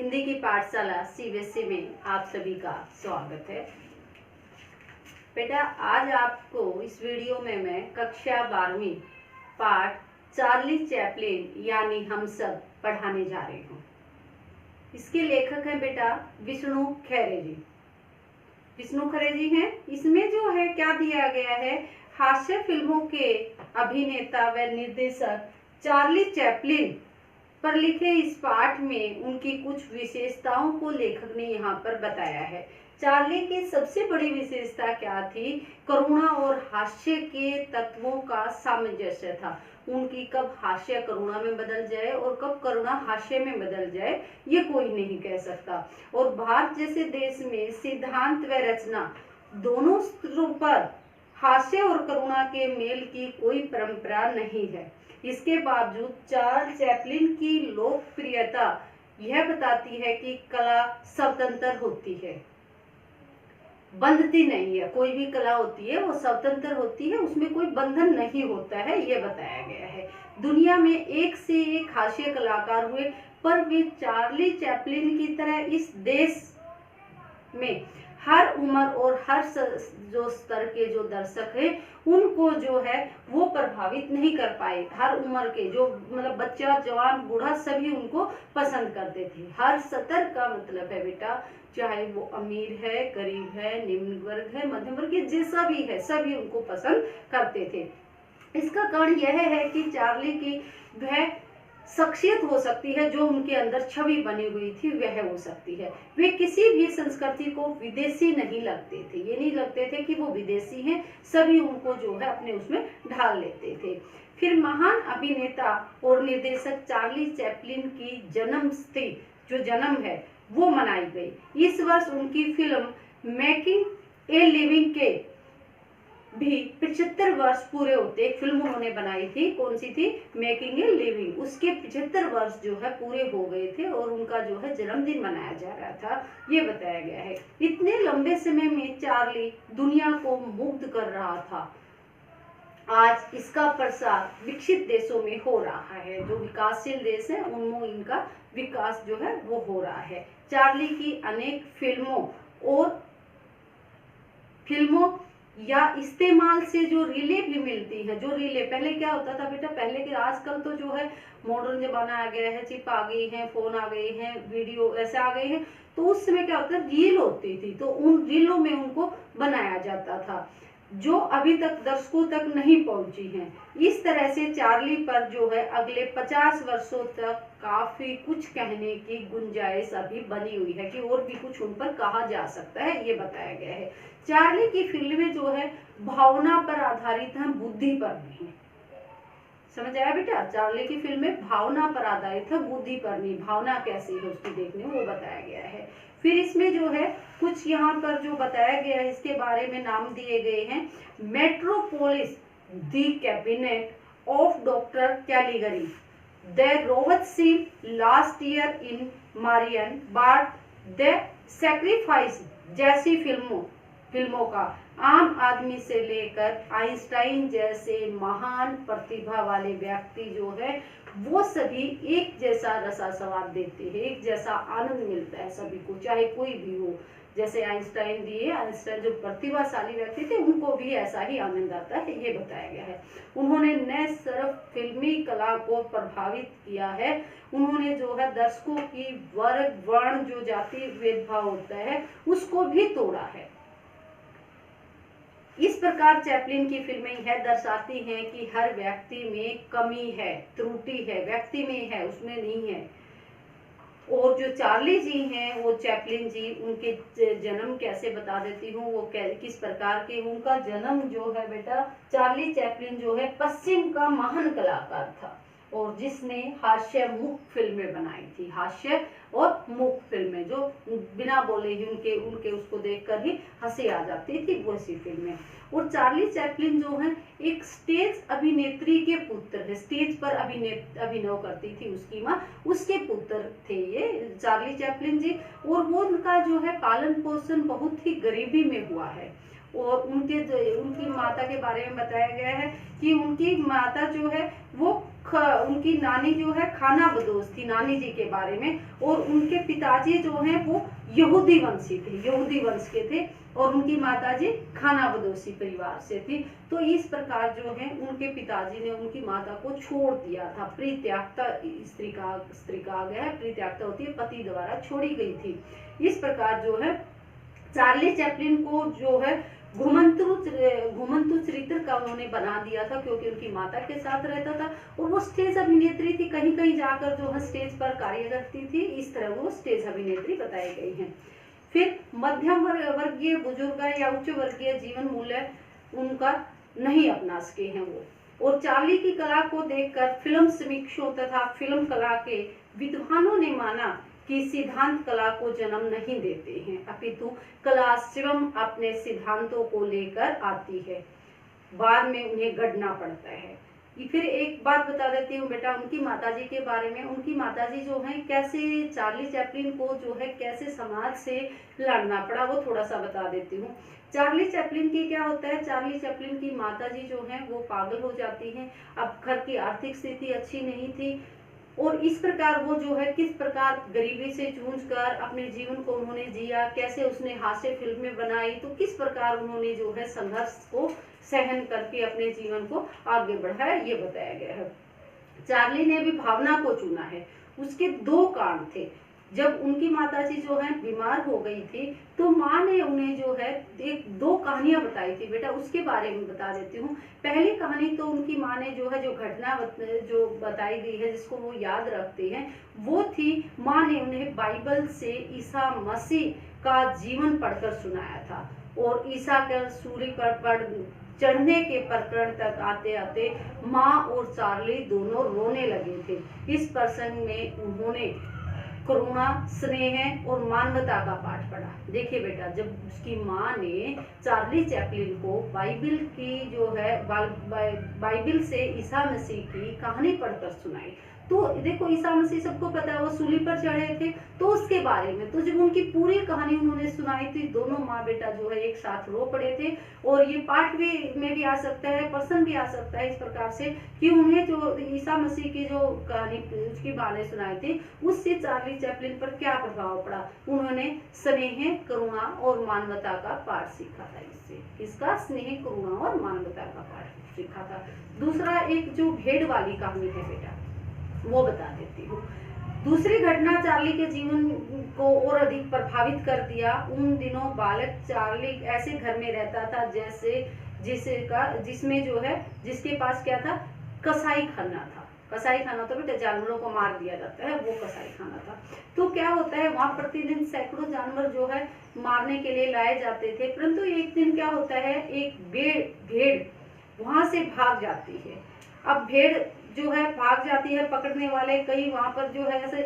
हिंदी की पाठशाला सीबीएसई में आप सभी का स्वागत है। बेटा, आज आपको इस वीडियो में मैं कक्षा 12वीं पाठ चार्ली चैपलिन यानी हम सब पढ़ाने जा रही हूँ। इसके लेखक हैं बेटा विष्णु खरे जी। विष्णु खरे जी हैं। इसमें जो है क्या दिया गया है, हास्य फिल्मों के अभिनेता व निर्देशक चार्ली चैपलिन पर लिखे इस पाठ में उनकी कुछ विशेषताओं को लेखक ने यहाँ पर बताया है। चार्ली की सबसे बड़ी विशेषता क्या थी? करुणा और हास्य के तत्वों का सामंजस्य था। उनकी कब हास्य करुणा में बदल जाए और कब करुणा हास्य में बदल जाए, ये कोई नहीं कह सकता। और भारत जैसे देश में सिद्धांत व रचना दोनों स्तरों पर हास्य और करुणा के मेल की कोई परंपरा नहीं है। इसके बावजूद चार्ल्स चैपलिन की लोकप्रियता यह बताती है कि कला स्वतंत्र होती है, बंधती नहीं है। कोई भी कला होती है वो स्वतंत्र होती है, उसमें कोई बंधन नहीं होता है, ये बताया गया है। दुनिया में एक से एक हास्य कलाकार हुए, पर वे चार्ली चैपलिन की तरह इस देश में हर उम्र और हर जो स्तर के जो दर्शक है उनको जो है वो प्रभावित नहीं कर पाए। हर उम्र के जो मतलब बच्चा, जवान, बूढ़ा सभी उनको पसंद करते थे। हर स्तर का मतलब है बेटा, चाहे वो अमीर है, गरीब है, निम्न वर्ग है, मध्यम वर्ग है, जैसा भी है सभी उनको पसंद करते थे। इसका कारण यह है कि चार्ली की वह शख्सियत हो सकती है, जो उनके अंदर छवि बनी हुई थी वह हो सकती है। वे किसी भी संस्कृति को विदेशी नहीं लगते थे, ये नहीं लगते थे कि वो विदेशी हैं, सभी उनको जो है अपने उसमें ढाल लेते थे। फिर महान अभिनेता और निर्देशक चार्ली चैपलिन की जन्मतिथि जो जन्म है वो मनाई गई। इस वर्ष उनकी फिल्म मेकिंग ए लिविंग के भी 75 वर्ष पूरे होते। एक फिल्म उन्होंने बनाई थी, कौन सी थी? Making a living. उसके 75 वर्ष जो है पूरे हो गए थे और उनका जो है जन्मदिन मनाया जा रहा था, ये बताया गया है। इतने लंबे समय में चार्ली दुनिया को मुग्ध कर रहा था। आज इसका प्रसार विकसित देशों में हो रहा है, जो विकासशील देश है उनमें इनका विकास जो है वो हो रहा है। चार्ली की अनेक फिल्मों या इस्तेमाल से जो रीले भी मिलती है, जो रीले पहले क्या होता था बेटा, पहले के, आजकल तो जो है मॉडर्न जमाना आ गया है, चिप आ गई है, फोन आ गए हैं, वीडियो ऐसे आ गए हैं, तो उस समय क्या होता है, रील होती थी, तो उन रीलों में उनको बनाया जाता था जो अभी तक दर्शकों तक नहीं पहुंची हैं। इस तरह से चार्ली पर जो है अगले 50 वर्षों तक काफी कुछ कहने की गुंजाइश अभी बनी हुई है कि और भी कुछ उन पर कहा जा सकता है, ये बताया गया है। चार्ली की फिल्में जो है भावना पर आधारित हैं, बुद्धि पर नहीं। समझ आया बेटा? चार्ली की फिल्में भावना पर आधारित है, बुद्धि पर नहीं। भावना कैसी है उसकी देखने वो बताया गया है। फिर इसमें जो है कुछ यहाँ पर जो बताया गया है इसके बारे में नाम दिए गए हैं। Metropolis, the cabinet of doctor Caligari, the रोवत seen last year in Marian, but the sacrifice जैसी फिल्मों का आम आदमी से लेकर आइंस्टाइन जैसे महान प्रतिभा वाले व्यक्ति जो है वो सभी एक जैसा रसास्वाद देते हैं, एक जैसा आनंद मिलता है सभी को, चाहे कोई भी हो। जैसे आइंस्टाइन जो प्रतिभाशाली व्यक्ति थे उनको भी ऐसा ही आनंद आता है, ये बताया गया है। उन्होंने न सिर्फ फिल्मी कला को प्रभावित किया है, उन्होंने जो है दर्शकों की वर्ग, वर्ण, जो जाति भेदभाव होता है उसको भी तोड़ा है। इस प्रकार चैपलिन की फिल्में यह दर्शाती हैं कि हर व्यक्ति में कमी है, त्रुटि है, व्यक्ति में है, उसमें नहीं है। और जो चार्ली जी हैं, वो चैपलिन जी, उनके जन्म कैसे बता देती हूँ, वो किस प्रकार के। उनका जन्म जो है बेटा, चार्ली चैपलिन जो है पश्चिम का महान कलाकार था और जिसने हास्य मुख फिल्में बनाई थी। हास्य और मुख फिल्में जो बिना बोले ही उनके उसको देखकर ही हंसी आ जाती थी, वैसी फिल्में। और चार्ली चैपलिन जो है एक स्टेज अभिनेत्री के पुत्र है, स्टेज पर अभिनय करती थी उसकी माँ, उसके पुत्र थे ये चार्ली चैपलिन जी। और वो उनका जो है पालन पोषण बहुत ही गरीबी में हुआ है। और उनकी माता के बारे में बताया गया है कि उनकी माता जो है वो उनकी नानी जो है खाना बदोश थी नानी जी के बारे में, और उनके पिताजी जो हैं वो यहूदी वंशी थे, यहूदी वंश के थे, और उनकी माताजी खाना बदोशी परिवार से थी। तो इस प्रकार जो है उनके पिताजी ने उनकी माता को छोड़ दिया था। परित्याक्ता स्त्री का गया है, परित्याक्ता होती है पति द्वारा छोड़ी गई थी। इस प्रकार जो है चार्ली चैपलिन को जो है घुमंतु चरित्र का उन्होंने बना दिया था, क्योंकि उनकी माता के साथ रहता था और वो स्टेज अभिनेत्री थी, कहीं कहीं जाकर जो है स्टेज पर कार्य करती थी। इस तरह वो स्टेज अभिनेत्री बताई गई हैं। फिर मध्यम वर्गीय बुजुर्ग या उच्च वर्गीय जीवन मूल्य उनका नहीं अपना सके हैं वो। और चार्ली की कला को देखकर फिल्म समीक्षकों तथा फिल्म कला के विद्वानों ने माना कि सिद्धांत कला को जन्म नहीं देते हैं, अपितु कला स्वयं अपने सिद्धांतों को लेकर आती है, बाद में उन्हें गढ़ना पड़ता है। फिर एक बात बता देती हूँ बेटा उनकी माताजी के बारे में। उनकी माताजी जो है कैसे चार्ली चैपलिन को जो है कैसे समाज से लड़ना पड़ा, वो थोड़ा सा बता देती हूँ। चार्ली चैपलिन की क्या होता है, चार्ली चैपलिन की माताजी जो है वो पागल हो जाती हैं। अब घर की आर्थिक स्थिति अच्छी नहीं थी, और इस प्रकार वो जो है किस प्रकार गरीबी से जूझकर अपने जीवन को उन्होंने जिया, कैसे उसने हास्य फिल्में बनाई, तो किस प्रकार उन्होंने जो है संघर्ष को सहन करके अपने जीवन को आगे बढ़ाया, ये बताया गया है। चार्ली ने भी भावना को चुना है। उसके दो कारण थे। जब उनकी माताजी जो है बीमार हो गई थी तो माँ ने उन्हें जो है दो कहानियां बताई थी बेटा, उसके बारे में बता देती हूँ। पहली कहानी तो उनकी माँ ने जो है जो घटना जो बताई गई है जिसको वो याद रखते हैं, वो थी माँ ने उन्हें बाइबल से ईसा मसीह का जीवन पढ़कर सुनाया था, और ईसा के सूली पर चढ़ने के प्रकरण तक आते आते माँ और चार्ली दोनों रोने लगे थे। इस प्रसंग में उन्होंने करुणा, स्नेह और मानवता का पाठ पढ़ा। देखिए बेटा, जब उसकी माँ ने चार्ली चैपलिन को बाइबल की जो है बाइबल से ईसा मसीह की कहानी पढ़कर सुनाई, तो देखो ईसा मसीह सबको पता है वो सूली पर चढ़े थे, तो उसके बारे में तो जब उनकी पूरी कहानी उन्होंने सुनाई थी, दोनों माँ बेटा जो है एक साथ रो पड़े थे। और ये पाठ में भी आ सकता है, प्रश्न भी आ सकता है इस प्रकार से कि उन्हें जो ईसा मसीह की जो कहानी उसकी माँ ने सुनाई थी उससे चार्ली चैपलिन पर क्या प्रभाव पड़ा। उन्होंने स्नेह, करुणा और मानवता का पाठ सीखा था। इससे इसका स्नेह, करुणा और मानवता का पाठ सीखा था। दूसरा एक जो भेड़ वाली कहानी है बेटा, वो बता देती हूँ। दूसरी घटना चार्ली के जीवन को और अधिक प्रभावित कर दिया। उन दिनों बालक चार्ली ऐसे घर में रहता था जिसमें जो है जिसके पास क्या था, कसाई खाना था। कसाई खाना तो बेटा जानवरों को मार दिया जाता है, वो कसाई खाना था। तो क्या होता है वहां प्रतिदिन सैकड़ों जानवर जो है मारने के लिए लाए जाते थे, परंतु एक दिन क्या होता है, एक भेड़ वहां से भाग जाती है। अब भेड़ जो है भाग जाती है, पकड़ने वाले कई वहां पर जो है ऐसे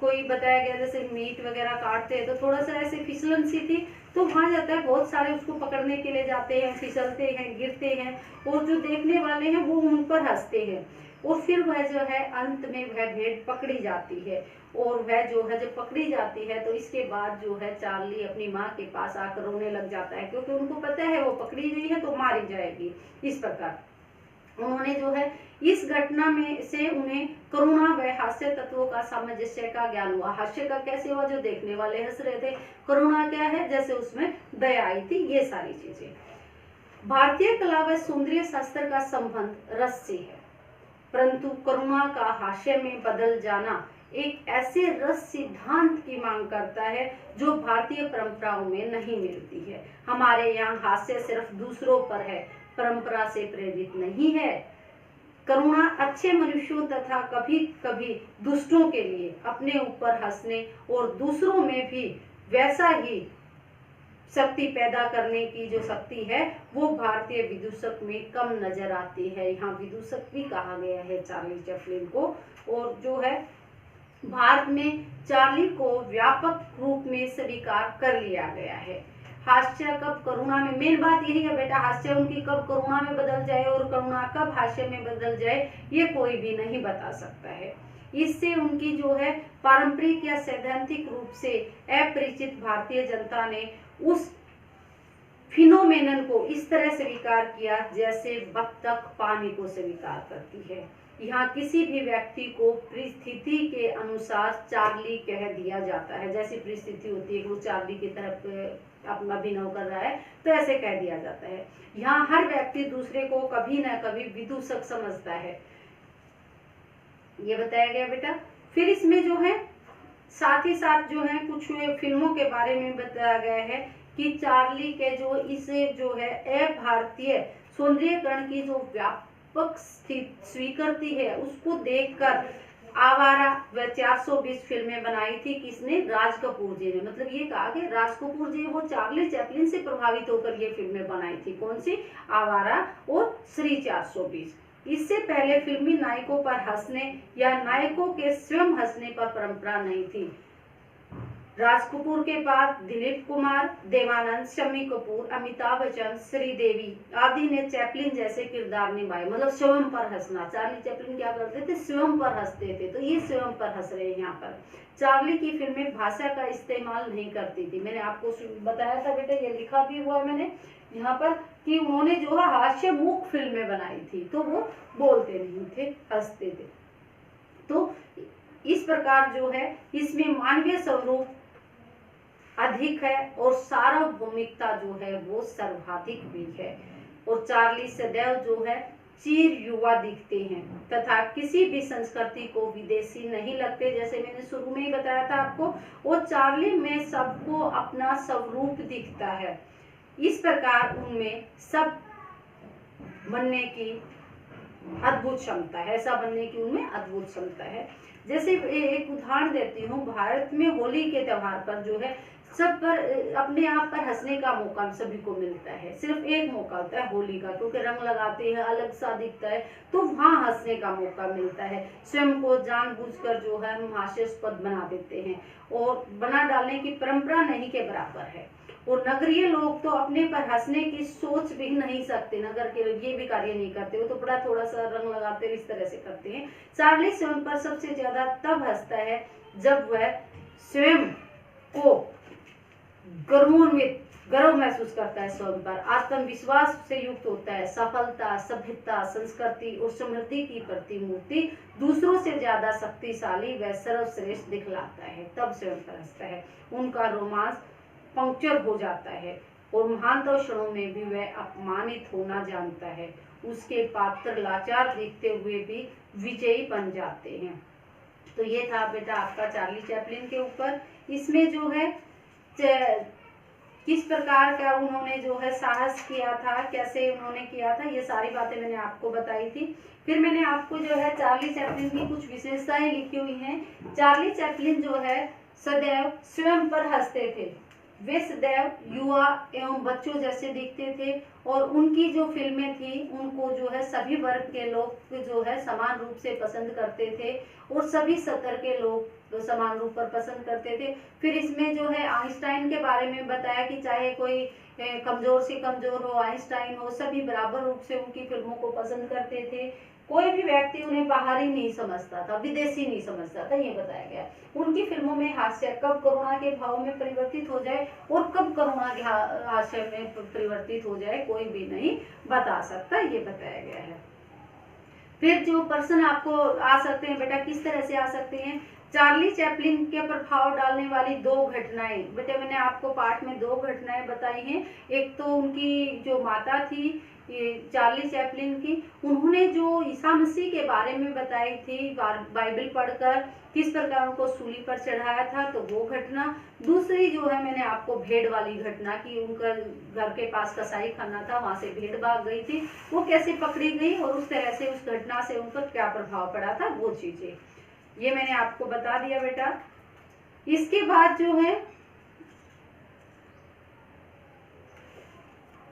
कोई बताया गया जैसे मीट वगैरह काटते हैं तो थोड़ा सा ऐसे फिसलन सी थी, तो वहां जाता है, बहुत सारे उसको पकड़ने के लिए जाते हैं, फिसलते हैं, गिरते हैं, और जो देखने वाले हैं वो उन पर हंसते हैं। और फिर वह जो है अंत में वह भेड़ पकड़ी जाती है, और वह जो है जब पकड़ी जाती है तो इसके बाद जो है चार्ली अपनी माँ के पास आकर रोने लग जाता है, क्योंकि उनको पता है वो पकड़ी गई है तो मारी जाएगी। इस प्रकार उन्होंने जो है इस घटना में से उन्हें करुणा व हास्य तत्वों का सामंजस्य का ज्ञान हुआ। हास्य का कैसे हुआ, जो देखने वाले हंस रहे थे। करुणा क्या है, जैसे उसमें दया आई थी, ये सारी चीजें। भारतीय कला व सौंदर्य शास्त्र का संबंध रस से है, परंतु करुणा का हास्य में बदल जाना एक ऐसे रस सिद्धांत की मांग करता है जो भारतीय परंपराओं में नहीं मिलती है। हमारे यहाँ हास्य सिर्फ दूसरों पर है, परंपरा से प्रेरित नहीं है। करुणा अच्छे मनुष्यों तथा कभी कभी दुष्टों के लिए अपने ऊपर हंसने और दूसरों में भी वैसा ही शक्ति पैदा करने की जो शक्ति है वो भारतीय विदूषक में कम नजर आती है। यहाँ विदूषक भी कहा गया है चार्ली चैपलिन को। और जो है भारत में चार्ली को व्यापक रूप में स्वीकार कर लिया गया है। हास्य कब करुणा में, मेन बात यही है बेटा, हास्य उनकी कब करुणा में बदल जाए और करुणा कब हास्य में बदल जाए ये कोई भी नहीं बता सकता है। इससे उनकी जो है पारंपरिक या सैद्धांतिक रूप से अपरिचित भारतीय जनता ने उस फिनोमेनन को इस तरह स्वीकार किया जैसे बत्तख पानी को स्वीकार करती है। यहाँ किसी भी व्यक्ति को परिस्थिति के अनुसार चार्ली कह दिया जाता है। जैसी परिस्थिति होती है कि वो चार्ली की तरफ अपना अभिनय कर रहा है तो ऐसे कह दिया जाता है। यहाँ हर व्यक्ति दूसरे को कभी ना कभी विदूषक समझता है, ये बताया गया बेटा। फिर इसमें जो है साथ ही साथ जो है कुछ फिल्मों के बारे में बताया गया है कि चार्ली के जो इसे जो है भारतीय सौंदर्यीकरण की जो व्यापक स्वीकृति है उसको देखकर आवारा व 420 फिल्में बनाई थी। किसने? राज कपूर जी ने। मतलब ये कहा कि राज कपूर जी वो चार्ली चैपलिन से प्रभावित होकर ये फिल्में बनाई थी। कौन सी? आवारा और श्री 420। इससे पहले फिल्मी नायकों पर हंसने या नायकों के स्वयं हंसने पर परंपरा नहीं थी। राज कपूर के बाद दिलीप कुमार, देवानंद, शम्मी कपूर, अमिताभ बच्चन, श्रीदेवी आदि ने चैपलिन जैसे किरदार निभाए। मतलब स्वयं पर हंसना। चार्ली चैपलिन क्या करते थे? स्वयं पर हंसते थे, तो ये स्वयं पर हंस रहे हैं यहाँ पर। चार्ली की फिल्में भाषा का इस्तेमाल नहीं करती थी। मैंने आपको बताया था बेटा, ये लिखा भी हुआ है मैंने यहाँ पर कि उन्होंने जो है हास्य मुख फिल्में बनाई थी, तो वो बोलते नहीं थे, हंसते थे। तो इस प्रकार जो है इसमें मानवीय स्वरूप अधिक है और सार्वभौमिकता जो है वो सर्वाधिक भी है। और चार्ली सदैव जो है चिर युवा दिखते हैं तथा किसी भी संस्कृति को विदेशी नहीं लगते। जैसे मैंने शुरू में ही बताया था आपको, वो चार्ली में सबको अपना स्वरूप दिखता है। इस प्रकार उनमें सब बनने की अद्भुत क्षमता है, ऐसा बनने की उनमें अद्भुत क्षमता है। जैसे एक उदाहरण देती हूँ, भारत में होली के त्योहार पर जो है सब पर अपने आप पर हंसने का मौका सभी को मिलता है। सिर्फ एक मौका होता है होली का, क्योंकि रंग लगाते हैं, अलग सा दिखता है, तो वहाँ हंसने का मौका मिलता है। स्वयं को जानबूझकर जो है हम हास्यास्पद बना देते हैं और बना डालने की परंपरा नहीं के बराबर है। और नगरीय लोग तो अपने पर हंसने की सोच भी नहीं सकते, नगर के लोग ये भी कार्य नहीं करते, वो तो बड़ा थोड़ा सा रंग लगाते हैं, इस तरह से करते हैं। चार्ली स्वयं पर सबसे ज्यादा तब हंसता है जब वह स्वयं को गर्व महसूस करता है, स्वयं पर आत्मविश्वास से युक्त होता है। सफलता, सभ्यता, संस्कृति और समृद्धि की प्रतिमूर्ति दूसरों से ज्यादा शक्तिशाली व सर्वश्रेष्ठ दिखलाता है, तब स्वयं पर हंसता है। उनका रोमांस पंक्चर हो जाता है और महानतम क्षणों में भी वह अपमानित होना जानता है। उसके पात्र लाचार दिखते हुए भी विजयी बन जाते हैं। तो ये था बेटा आपका चार्ली चैपलिन के ऊपर। इसमें जो है किस प्रकार का उन्होंने जो है साहस किया था, कैसे उन्होंने किया था, ये सारी बातें मैंने आपको बताई थी। फिर मैंने आपको जो है चार्ली चैपलिन की कुछ विशेषताएं लिखी हुई हैं। चार्ली चैपलिन जो है सदैव स्वयं पर हंसते थे। वे सदैव युवा एवं बच्चों जैसे दिखते थे और उनकी जो फिल्में थी उनको जो है सभी वर्ग के लोग जो है समान रूप से पसंद करते थे और सभी स्तर के लोग समान रूप पर पसंद करते थे। फिर इसमें जो है आइंस्टाइन के बारे में बताया कि चाहे कोई कमजोर से कमजोर हो, आइंस्टाइन हो, सभी बराबर रूप से उनकी फिल्मों को पसंद करते थे। कोई भी व्यक्ति उन्हें बाहरी नहीं समझता था, विदेशी नहीं समझता था, ये बताया गया। उनकी फिल्मों में हास्य कब करुणा के भाव में परिवर्तित हो जाए और कब करुणा के हास्य में परिवर्तित हो जाए कोई भी नहीं बता सकता, ये बताया गया है। फिर जो पर्सन आपको आ सकते हैं बेटा, किस तरह से आ सकते हैं? चार्ली चैपलिन के प्रभाव डालने वाली दो घटनाएं। बेटे मैंने आपको पाठ में दो घटनाएं बताई हैं। एक तो उनकी जो माता थी चार्ली चैपलिन की, उन्होंने जो ईसा मसीह के बारे में बताई थी बाइबल पढ़कर, किस प्रकार उनको सूली पर चढ़ाया था, तो वो घटना। दूसरी जो है मैंने आपको भेड़ वाली घटना की, उनका घर के पास कसाई खाना था, वहां से भेड़ भाग गई थी, वो कैसे पकड़ी गई और उस तरह से उस घटना से उन पर क्या प्रभाव पड़ा था, वो चीजें ये मैंने आपको बता दिया बेटा। इसके बाद जो है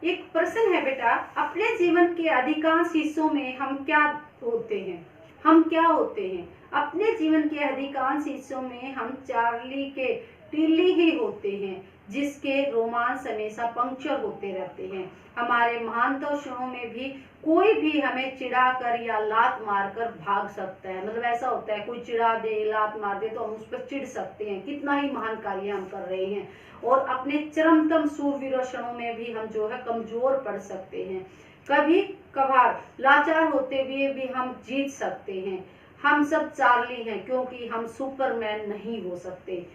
एक प्रश्न है बेटा, अपने जीवन के अधिकांश हिस्सों में हम क्या होते हैं? हम क्या होते हैं? अपने जीवन के अधिकांश हिस्सों में हम चार्ली के टिल्ली ही होते हैं। जिसके रोमांस हमेशा पंक्चर होते रहते हैं। हमारे महानतम शों में भी कोई भी हमें चिढ़ा कर या लात मार कर भाग सकता है। मतलब ऐसा होता है, कोई चिढ़ा दे, लात मार दे तो हम उस पर चिढ़ सकते हैं, कितना ही महान कार्य हम कर रहे हैं। और अपने चरमतम सूरवीर क्षणों में भी हम जो है कमजोर पड़ सकते हैं। कभी कभार लाचार होते हुए भी हम जीत सकते हैं। हम सब चार्ली हैं, क्योंकि हम सुपरमैन नहीं हो सकते।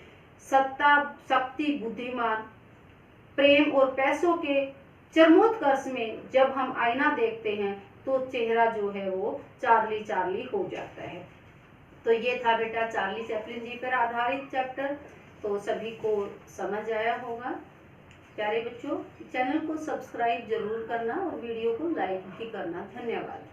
सत्ता, शक्ति, बुद्धिमान, प्रेम और पैसों के चरमोत्कर्ष में जब हम आईना देखते हैं तो चेहरा जो है वो चार्ली चार्ली हो जाता है। तो ये था बेटा चार्ली चैपलिन जी पर आधारित चैप्टर। तो सभी को समझ आया होगा। प्यारे बच्चों, चैनल को सब्सक्राइब जरूर करना और वीडियो को लाइक भी करना। धन्यवाद।